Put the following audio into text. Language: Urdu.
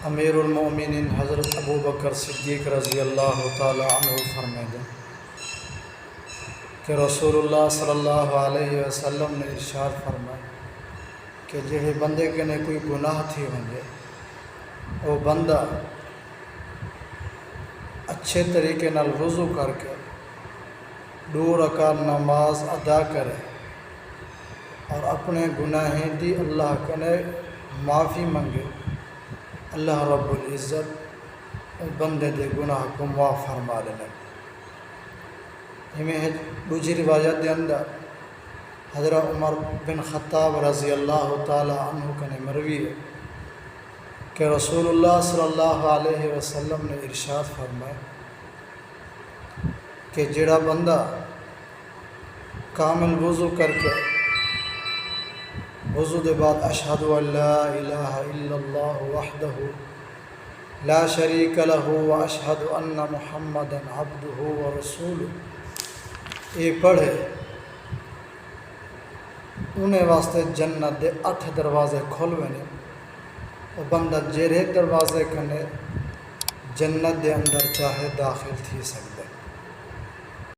امیر المومنین حضرت ابو بکر صدیق رضی اللہ تعالی عنہ فرمائے کہ رسول اللہ صلی اللہ علیہ وسلم نے ارشاد فرمایا کہ جہے بندے کے نے کوئی گناہ تھی ونجے وہ بندہ اچھے طریقے نال وضو کر کے 2 رکعت نماز ادا کرے اور اپنے گناہیں دی اللہ کنے معافی منگے، اللہ رب العزت بندے دے گناہ کو معاف فرما دینے۔ ہمیں دوسری روایت دے اندر حضرت عمر بن خطاب رضی اللہ تعالی عنہ کنے مروی ہے کہ رسول اللہ صلی اللہ علیہ وسلم نے ارشاد فرمایا کہ جڑا بندہ کامل وضو کر کے وضو دے بعد اشہد ان لا الہ الا اللہ وحدہ لا شریک لہ واشہد ان محمدا عبدہ ورسولہ یہ پڑھے، انہیں واسطے جنت دے 8 دروازے کھولوے نے، وہ بندہ جہڑے دروازے کنے جنت دے اندر چاہے داخل تھی سکتا۔